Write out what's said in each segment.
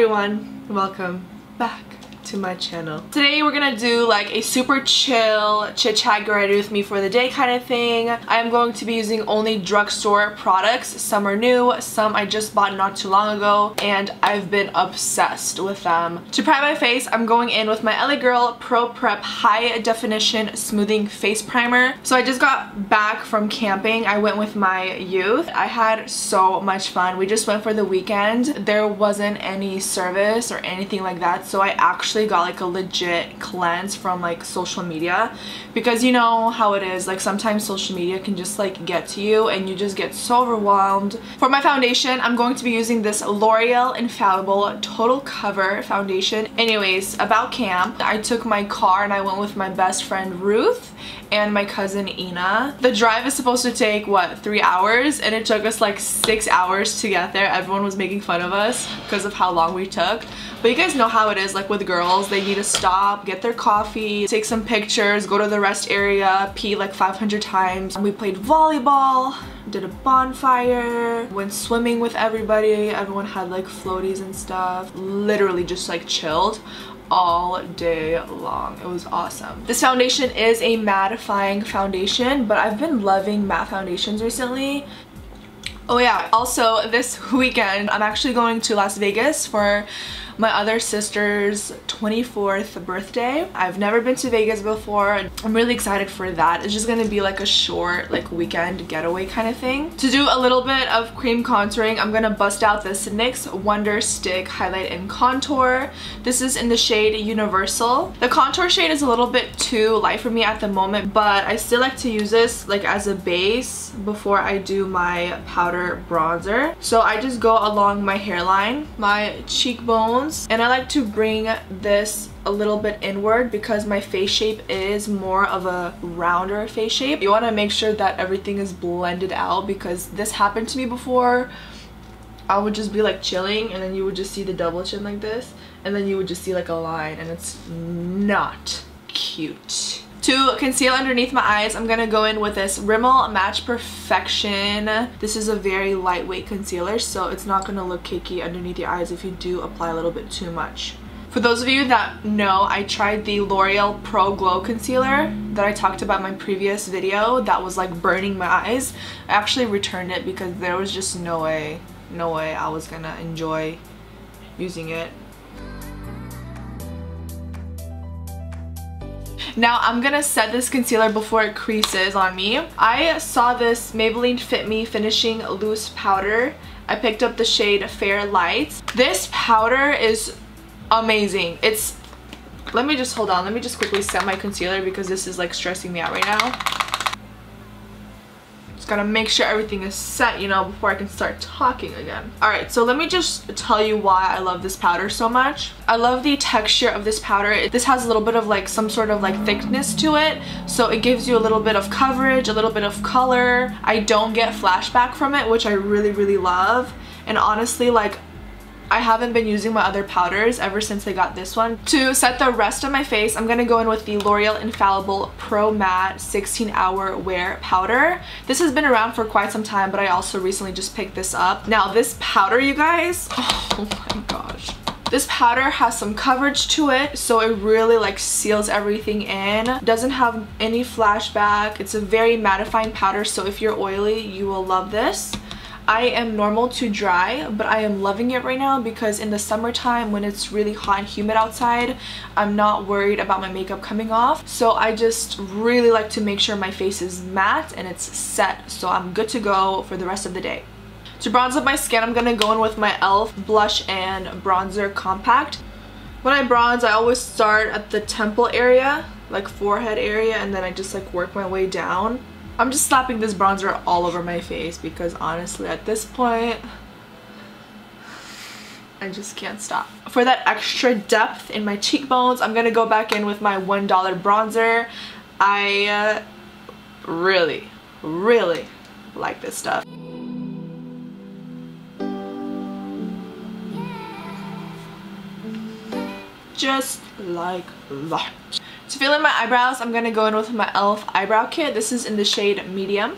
everyone, welcome back to my channel. Today we're gonna do like a super chill chit chat, get ready with me for the day kind of thing. I am going to be using only drugstore products. Some are new, some I just bought not too long ago, and I've been obsessed with them. To prime my face, I'm going in with my LA Girl Pro Prep High Definition Smoothing Face Primer. So I just got back from camping. I went with my youth. I had so much fun. We just went for the weekend. There wasn't any service or anything like that, so I actually got like a legit cleanse from like social media, because you know how it is, like sometimes social media can just like get to you and you just get so overwhelmed. For my foundation, I'm going to be using this L'Oreal Infallible Total Cover foundation. Anyways, about camp, I took my car and I went with my best friend Ruth and my cousin Ina. The drive is supposed to take what, 3 hours, and it took us like 6 hours to get there. Everyone was making fun of us because of how long we took, but you guys know how it is, like with girls, they need to stop, get their coffee, take some pictures, go to the rest area, pee like 500 times. We played volleyball, did a bonfire, went swimming with everybody. Everyone had like floaties and stuff. Literally just like chilled all day long. It was awesome. This foundation is a mattifying foundation, but I've been loving matte foundations recently. Oh yeah, also this weekend I'm actually going to Las Vegas for my other sister's 24th birthday. I've never been to Vegas before. I'm really excited for that. It's just gonna be like a short like weekend getaway kind of thing. To do a little bit of cream contouring, I'm gonna bust out this NYX Wonder Stick Highlight and Contour. This is in the shade Universal. The contour shade is a little bit too light for me at the moment, but I still like to use this like as a base before I do my powder bronzer. So I just go along my hairline, my cheekbones, and I like to bring this a little bit inward because my face shape is more of a rounder face shape. You want to make sure that everything is blended out, because this happened to me before. I would just be like chilling and then you would just see the double chin like this, and then you would just see like a line, and it's not cute. To conceal underneath my eyes, I'm gonna go in with this Rimmel Match Perfection. This is a very lightweight concealer, so it's not gonna look cakey underneath your eyes if you do apply a little bit too much. For those of you that know, I tried the L'Oreal Pro Glow Concealer that I talked about in my previous video that was like burning my eyes. I actually returned it because there was just no way I was gonna enjoy using it. Now I'm gonna set this concealer before it creases on me. I saw this Maybelline Fit Me Finishing Loose Powder. I picked up the shade Fair Light. This powder is amazing. It's, let me just quickly set my concealer because this is like stressing me out right now. Gotta make sure everything is set, you know, before I can start talking again. Alright, so let me just tell you why I love this powder so much. I love the texture of this powder. This has a little bit of like some sort of like thickness to it, so it gives you a little bit of coverage, a little bit of color. I don't get flashback from it, which I really love. And honestly, like, I haven't been using my other powders ever since I got this one. To set the rest of my face, I'm gonna go in with the L'Oreal Infallible Pro Matte 16-Hour Wear Powder. This has been around for quite some time, but I also recently just picked this up. Now this powder, you guys, oh my gosh. This powder has some coverage to it, so it really like seals everything in. Doesn't have any flashback. It's a very mattifying powder, so if you're oily, you will love this. I am normal to dry, but I am loving it right now because in the summertime when it's really hot and humid outside, I'm not worried about my makeup coming off. So I just really like to make sure my face is matte and it's set, so I'm good to go for the rest of the day. To bronze up my skin, I'm gonna go in with my e.l.f. Blush and Bronzer Compact. When I bronze, I always start at the temple area, like forehead area, and then I just like work my way down. I'm just slapping this bronzer all over my face because honestly at this point I just can't stop. For that extra depth in my cheekbones, I'm gonna go back in with my $1 bronzer. I really like this stuff. Just like that. To fill in my eyebrows, I'm gonna go in with my e.l.f. Eyebrow Kit. This is in the shade Medium.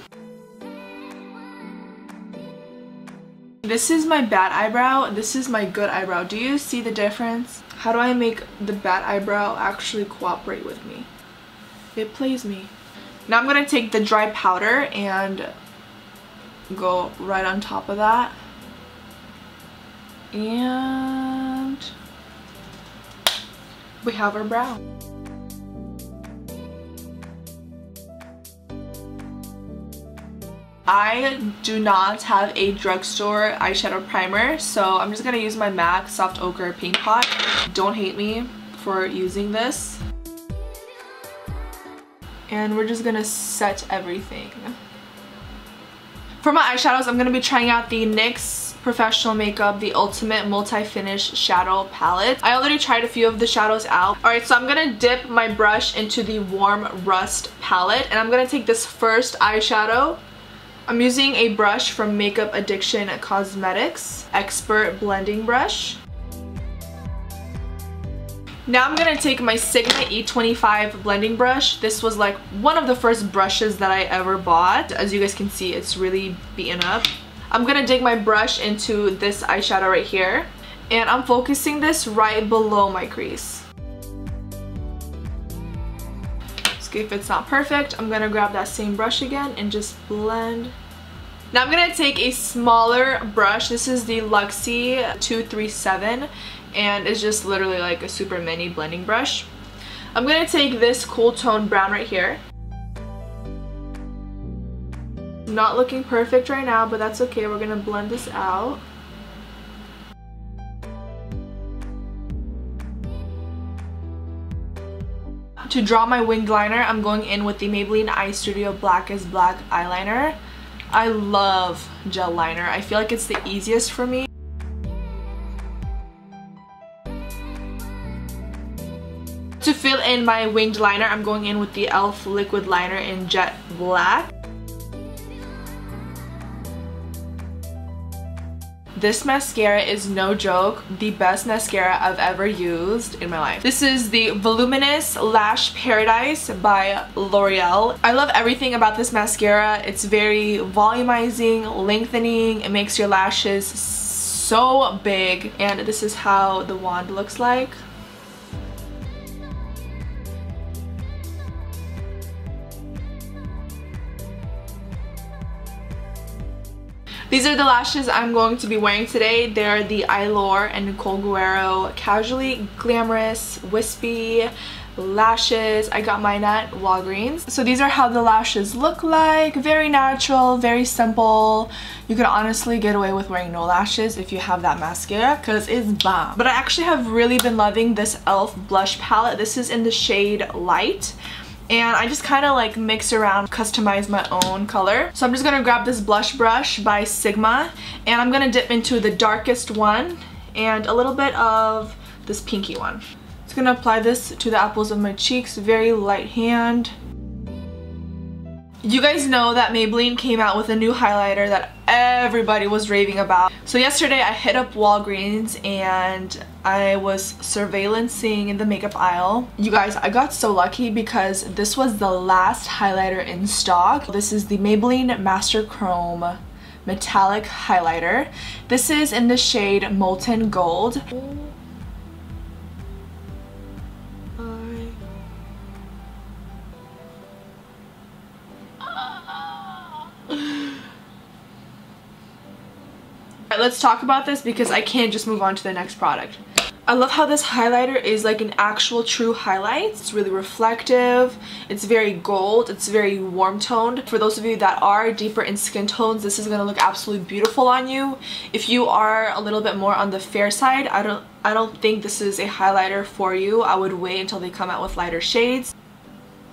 This is my bad eyebrow. This is my good eyebrow. Do you see the difference? How do I make the bad eyebrow actually cooperate with me? It plays me. Now I'm going to take the dry powder and go right on top of that. And we have our brow. I do not have a drugstore eyeshadow primer, so I'm just going to use my MAC Soft Ochre Paint Pot. Don't hate me for using this. And we're just going to set everything. For my eyeshadows, I'm going to be trying out the NYX Professional Makeup The Ultimate Multi-Finish Shadow Palette. I already tried a few of the shadows out. Alright, so I'm going to dip my brush into the Warm Rust palette, and I'm going to take this first eyeshadow. I'm using a brush from Makeup Addiction Cosmetics, Expert Blending Brush. Now I'm going to take my Sigma E25 blending brush. This was like one of the first brushes that I ever bought. As you guys can see, it's really beaten up. I'm going to dig my brush into this eyeshadow right here, and I'm focusing this right below my crease. If it's not perfect, I'm gonna grab that same brush again and just blend. Now I'm gonna take a smaller brush. This is the Luxie 237, and it's just literally like a super mini blending brush. I'm gonna take this cool tone brown right here. Not looking perfect right now, but that's okay. We're gonna blend this out. To draw my winged liner, I'm going in with the Maybelline Eye Studio Black is Black eyeliner. I love gel liner. I feel like it's the easiest for me. To fill in my winged liner, I'm going in with the e.l.f. liquid liner in Jet Black. This mascara is no joke, the best mascara I've ever used in my life. This is the Voluminous Lash Paradise by Loreal. I love everything about this mascara. It's very volumizing, lengthening. It makes your lashes so big. And this is how the wand looks like. These are the lashes I'm going to be wearing today. They're the Eyelure and Nicole Casually Glamorous Wispy lashes. I got mine at Walgreens. So these are how the lashes look like. Very natural, very simple. You could honestly get away with wearing no lashes if you have that mascara because it's bomb. But I actually have really been loving this e.l.f. blush palette. This is in the shade Light. And I just kind of like mix around, customize my own color. So I'm just going to grab this blush brush by Sigma, and I'm going to dip into the darkest one and a little bit of this pinky one. Just going to apply this to the apples of my cheeks, very light hand. You guys know that Maybelline came out with a new highlighter that everybody was raving about. So yesterday I hit up Walgreens and I was surveillancing in the makeup aisle. You guys, I got so lucky because this was the last highlighter in stock. This is the Maybelline Master Chrome Metallic Highlighter. This is in the shade Molten Gold. Let's talk about this because I can't just move on to the next product. I love how this highlighter is like an actual true highlight. It's really reflective. It's very gold. It's very warm toned. For those of you that are deeper in skin tones, this is going to look absolutely beautiful on you. If you are a little bit more on the fair side, I don't think this is a highlighter for you. I would wait until they come out with lighter shades.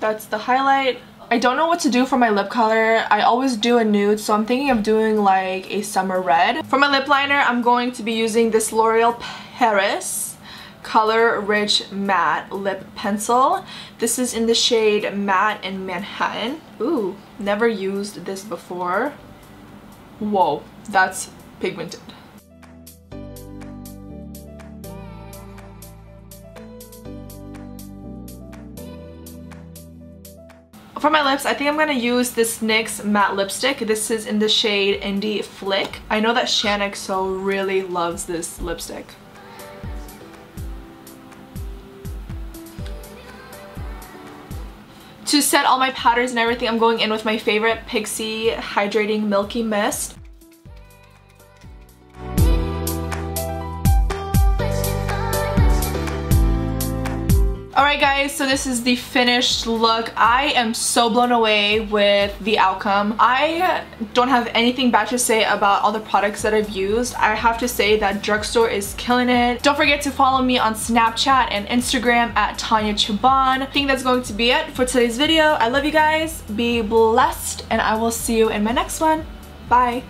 That's the highlight. I don't know what to do for my lip color. I always do a nude, so I'm thinking of doing like a summer red. For my lip liner, I'm going to be using this L'Oreal Paris Color Rich Matte Lip Pencil. This is in the shade Matte in Manhattan. Ooh, never used this before. Whoa, that's pigmented. For my lips, I think I'm gonna use this NYX matte lipstick. This is in the shade Indie Flick. I know that ShanXO really loves this lipstick. To set all my powders and everything, I'm going in with my favorite Pixi Hydrating Milky Mist. Alright guys, so this is the finished look. I am so blown away with the outcome. I don't have anything bad to say about all the products that I've used. I have to say that Drugstore is killing it. Don't forget to follow me on Snapchat and Instagram at Tanya Chaban. I think that's going to be it for today's video. I love you guys. Be blessed, and I will see you in my next one. Bye.